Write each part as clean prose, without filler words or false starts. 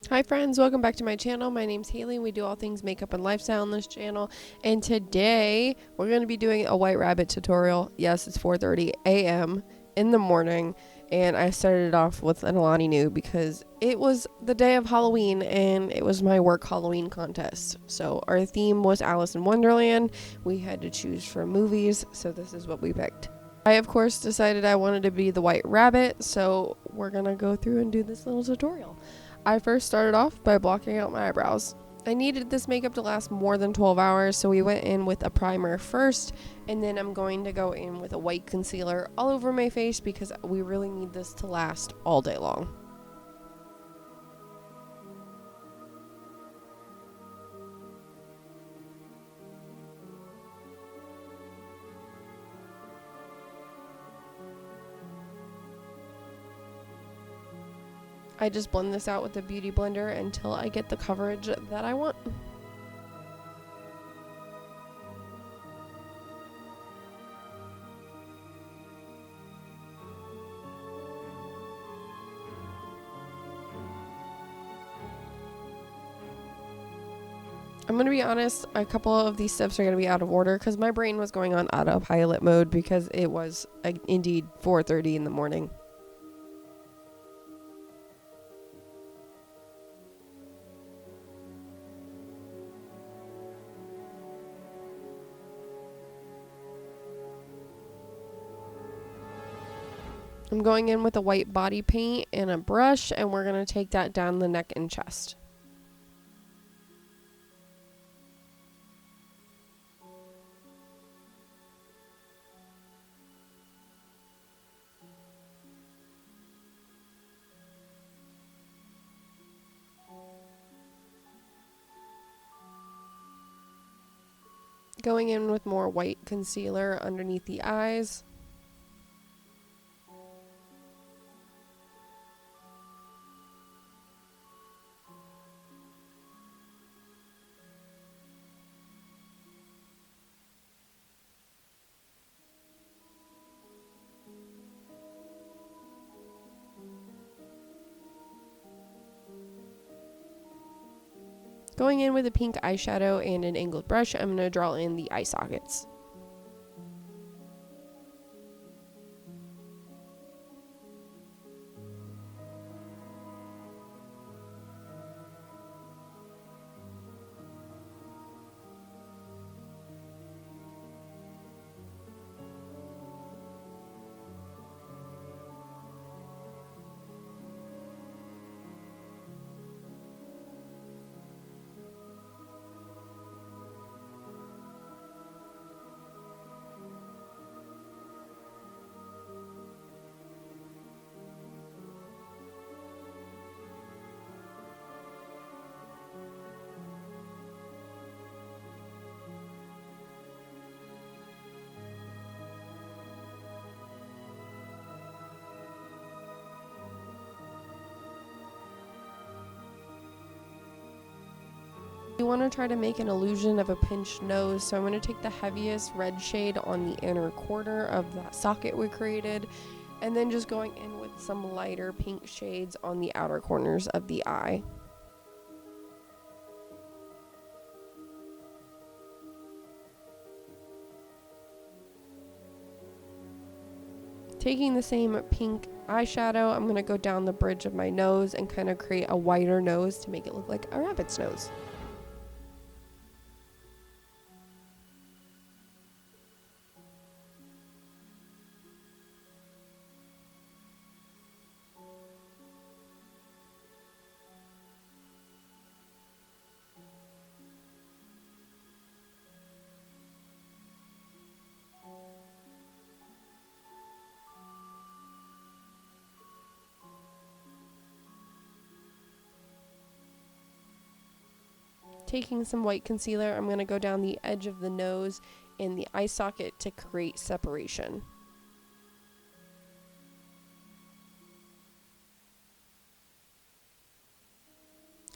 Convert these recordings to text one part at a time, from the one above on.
Hi friends, welcome back to my channel. My name's Haley. We do all things makeup and lifestyle on this channel. And today we're going to be doing a white rabbit tutorial. Yes, it's 4:30 a.m. in the morning. And I started off with an Alani Nu because it was the day of Halloween and it was my work Halloween contest. So our theme was Alice in Wonderland. We had to choose from movies, so this is what we picked. I of course decided I wanted to be the white rabbit, so we're going to go through and do this little tutorial. I first started off by blocking out my eyebrows. I needed this makeup to last more than 12 hours, so we went in with a primer first, and then I'm going to go in with a white concealer all over my face because we really need this to last all day long. I just blend this out with the beauty blender until I get the coverage that I want. I'm going to be honest, a couple of these steps are going to be out of order because my brain was going on autopilot mode because it was indeed 4:30 in the morning. I'm going in with a white body paint and a brush, and we're going to take that down the neck and chest. Going in with more white concealer underneath the eyes. Going in with a pink eyeshadow and an angled brush, I'm going to draw in the eye sockets. You want to try to make an illusion of a pinched nose, so I'm going to take the heaviest red shade on the inner corner of that socket we created, and then just going in with some lighter pink shades on the outer corners of the eye. Taking the same pink eyeshadow, I'm going to go down the bridge of my nose and kind of create a wider nose to make it look like a rabbit's nose. Taking some white concealer, I'm going to go down the edge of the nose and the eye socket to create separation.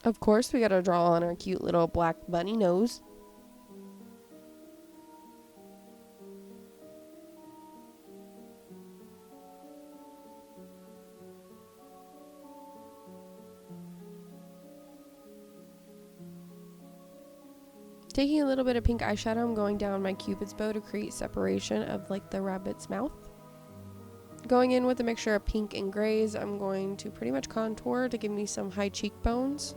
Of course, we got to draw on our cute little black bunny nose. Taking a little bit of pink eyeshadow, I'm going down my Cupid's bow to create separation of like the rabbit's mouth. Going in with a mixture of pink and grays, I'm going to pretty much contour to give me some high cheekbones.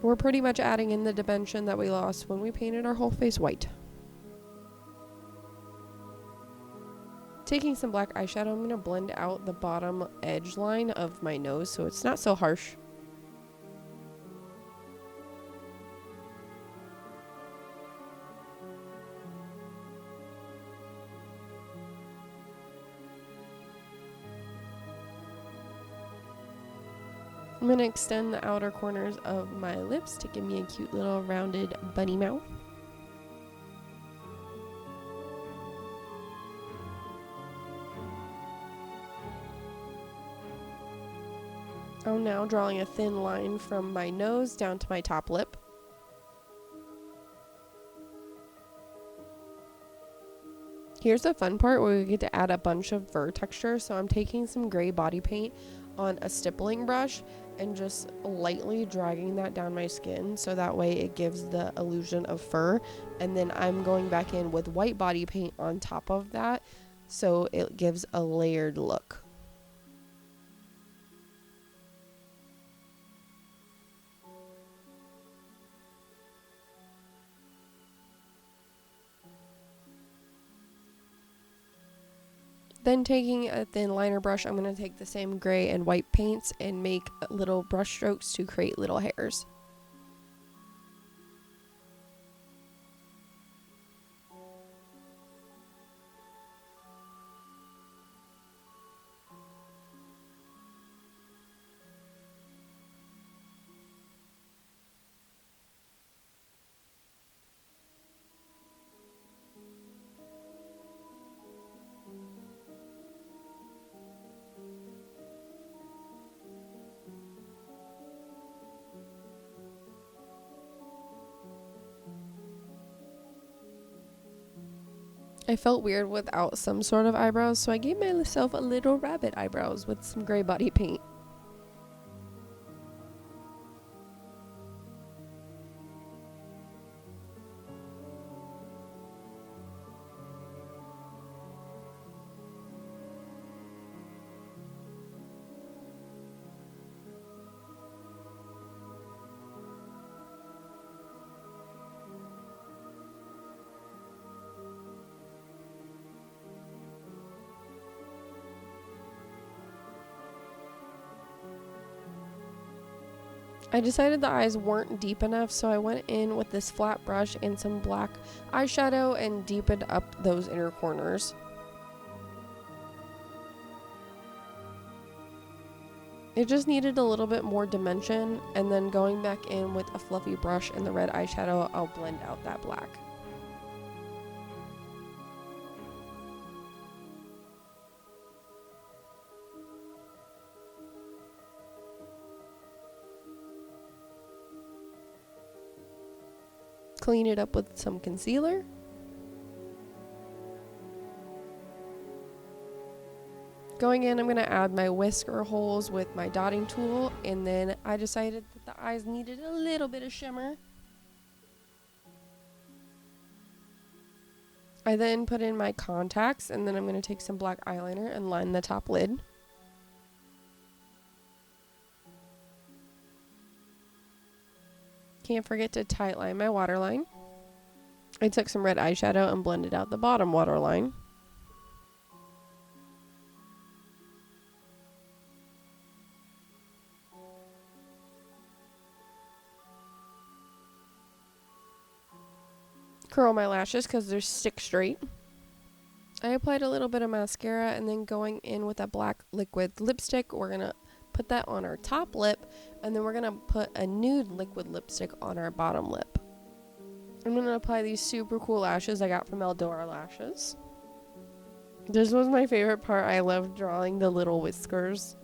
We're pretty much adding in the dimension that we lost when we painted our whole face white. Taking some black eyeshadow, I'm going to blend out the bottom edge line of my nose so it's not so harsh. I'm going to extend the outer corners of my lips to give me a cute little rounded bunny mouth. I'm now drawing a thin line from my nose down to my top lip. Here's the fun part where we get to add a bunch of fur texture. So I'm taking some gray body paint on a stippling brush and just lightly dragging that down my skin so that way it gives the illusion of fur. And then I'm going back in with white body paint on top of that so it gives a layered look. Then taking a thin liner brush, I'm going to take the same gray and white paints and make little brush strokes to create little hairs. I felt weird without some sort of eyebrows, so I gave myself a little rabbit eyebrows with some gray body paint. I decided the eyes weren't deep enough, so I went in with this flat brush and some black eyeshadow and deepened up those inner corners. It just needed a little bit more dimension, and then going back in with a fluffy brush and the red eyeshadow, I'll blend out that black. Clean it up with some concealer. Going in, I'm going to add my whisker holes with my dotting tool, and then I decided that the eyes needed a little bit of shimmer. I then put in my contacts, and then I'm going to take some black eyeliner and line the top lid. Can't forget to tight line my waterline. I took some red eyeshadow and blended out the bottom waterline. Curl my lashes because they're stick straight. I applied a little bit of mascara, and then going in with a black liquid lipstick, we're going to put that on our top lip, and then we're going to put a nude liquid lipstick on our bottom lip. I'm going to apply these super cool lashes I got from Eldora Lashes. This was my favorite part. I love drawing the little whiskers.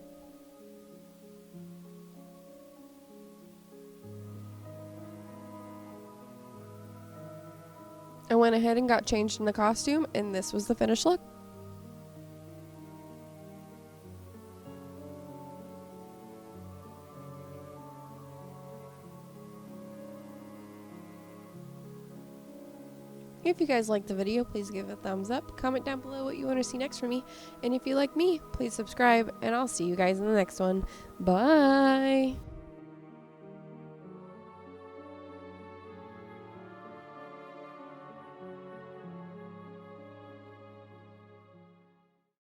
I went ahead and got changed in the costume, and this was the finished look. If you guys liked the video, please give it a thumbs up. Comment down below what you want to see next from me. And if you like me, please subscribe. And I'll see you guys in the next one. Bye.